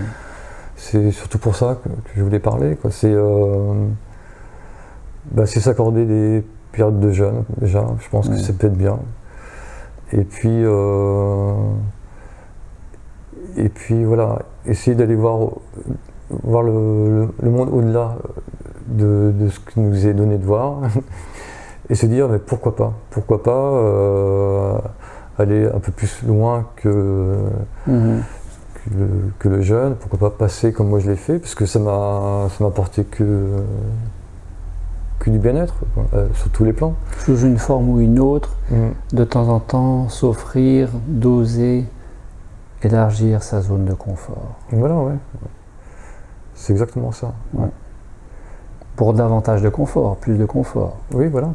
C'est surtout pour ça que je voulais parler, quoi. C'est s'accorder des périodes de jeûne, déjà. Je pense que ça peut être bien. Et puis voilà, essayer d'aller voir le monde au-delà de ce qui nous est donné de voir et se dire mais pourquoi pas aller un peu plus loin que le jeûne, pourquoi pas passer comme moi je l'ai fait, parce que ça m'a apporté que du bien-être sur tous les plans.
Sous une forme ou une autre, de temps en temps s'offrir, d'oser élargir sa zone de confort.
Voilà, ouais. C'est exactement ça.
Ouais. Pour davantage de confort, plus de confort.
Oui, voilà.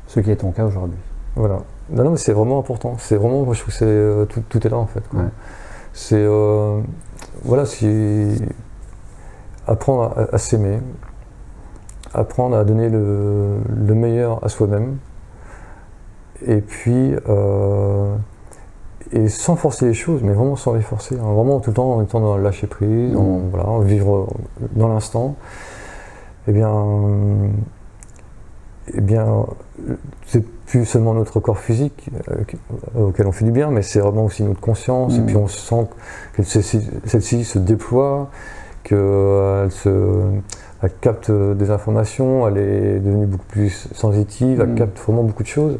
Ce qui est ton cas aujourd'hui.
Voilà. Non, mais c'est vraiment important. C'est vraiment, moi, je trouve que tout est là en fait, quoi.
Ouais.
C'est voilà, apprendre à s'aimer, apprendre à donner le meilleur à soi-même, et puis et sans forcer les choses, mais vraiment sans les forcer, hein. Vraiment tout le temps en étant dans le lâcher prise, voilà, vivre dans l'instant. Eh bien, c'est plus seulement notre corps physique auquel on fait du bien, mais c'est vraiment aussi notre conscience, et puis on sent que celle-ci se déploie, qu'elle capte des informations, elle est devenue beaucoup plus sensitive, elle capte vraiment beaucoup de choses.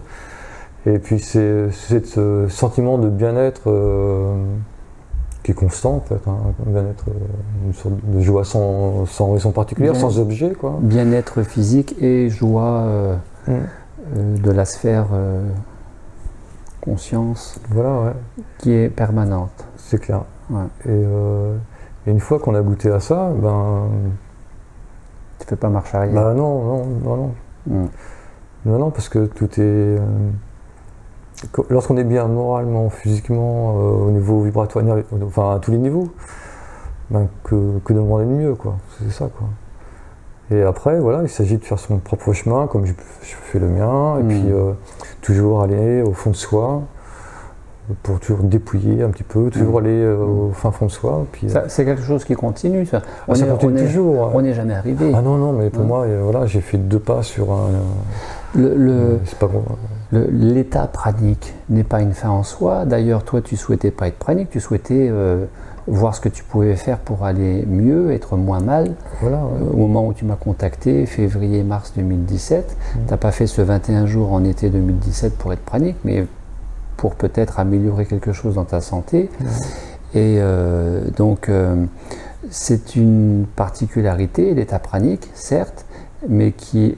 Et puis c'est ce sentiment de bien-être qui est constant en fait, hein, bien-être, une sorte de joie sans raison particulière, sans objet, quoi.
Bien-être physique et joie de la sphère conscience,
voilà, ouais,
qui est permanente.
C'est clair.
Ouais.
Et une fois qu'on a goûté à ça,
tu fais pas marche arrière.
Non, parce que tout est lorsqu'on est bien moralement, physiquement, au niveau vibratoire, enfin à tous les niveaux, que demander de mieux, quoi. C'est ça, quoi. Et après, voilà, il s'agit de faire son propre chemin, comme je fais le mien, et puis toujours aller au fond de soi, pour toujours dépouiller un petit peu, toujours aller au fin fond de soi. Puis,
c'est quelque chose qui continue, ça.
Ça continue toujours.
On n'est jamais arrivé.
Ah non, mais pour moi, voilà, j'ai fait 2 pas sur un... c'est pas bon.
L'état pranique n'est pas une fin en soi. D'ailleurs, toi, tu souhaitais pas être pranique, tu souhaitais voir ce que tu pouvais faire pour aller mieux, être moins mal.
Voilà,
Au moment où tu m'as contacté, février-mars 2017, tu n'as pas fait ce 21 jours en été 2017 pour être pranique, mais pour peut-être améliorer quelque chose dans ta santé. Et donc, c'est une particularité, l'état pranique, certes, mais qui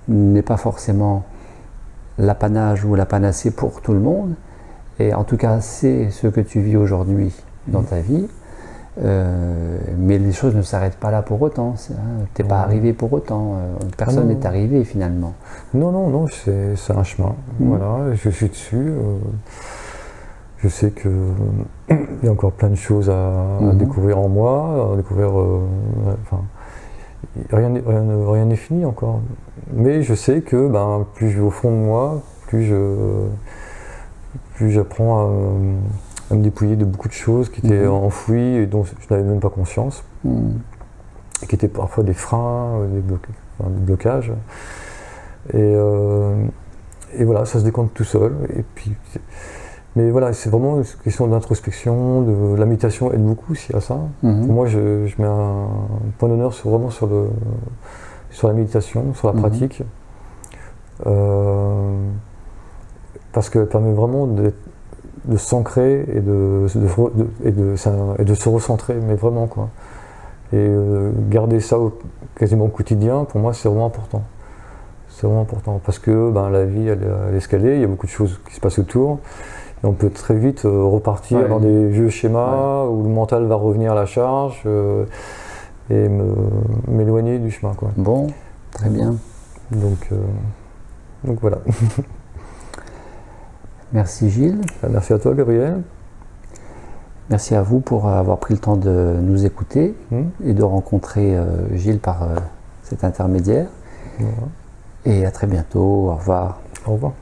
n'est pas forcément l'apanage ou la panacée pour tout le monde. Et en tout cas, c'est ce que tu vis aujourd'hui dans ta vie. Mais les choses ne s'arrêtent pas là pour autant. Tu n'es pas arrivé pour autant. Personne n'est arrivé finalement.
Non, c'est un chemin. Voilà, je suis dessus. Je sais qu'il y a encore plein de choses à découvrir en moi, à découvrir. Rien n'est fini encore. Mais je sais que plus je vais au fond de moi, plus j'apprends à me dépouiller de beaucoup de choses qui étaient enfouies et dont je n'avais même pas conscience, et qui étaient parfois des freins, des blocages. Et voilà, ça se décompte tout seul. Et puis, mais voilà, c'est vraiment une question d'introspection, la méditation aide beaucoup aussi à ça. Pour moi, je mets un point d'honneur vraiment sur la méditation, sur la pratique. Parce qu'elle permet vraiment de s'ancrer et de se recentrer, mais vraiment quoi. Et garder ça quasiment au quotidien, pour moi, c'est vraiment important. C'est vraiment important parce que la vie, elle est escalée, il y a beaucoup de choses qui se passent autour. Et on peut très vite repartir dans des vieux schémas où le mental va revenir à la charge et m'éloigner du chemin, quoi.
Bon, très bien.
Donc voilà.
Merci Gilles.
Merci à toi Gabriel.
Merci à vous pour avoir pris le temps de nous écouter et de rencontrer Gilles par cet intermédiaire.
Voilà.
Et à très bientôt. Au revoir.
Au revoir.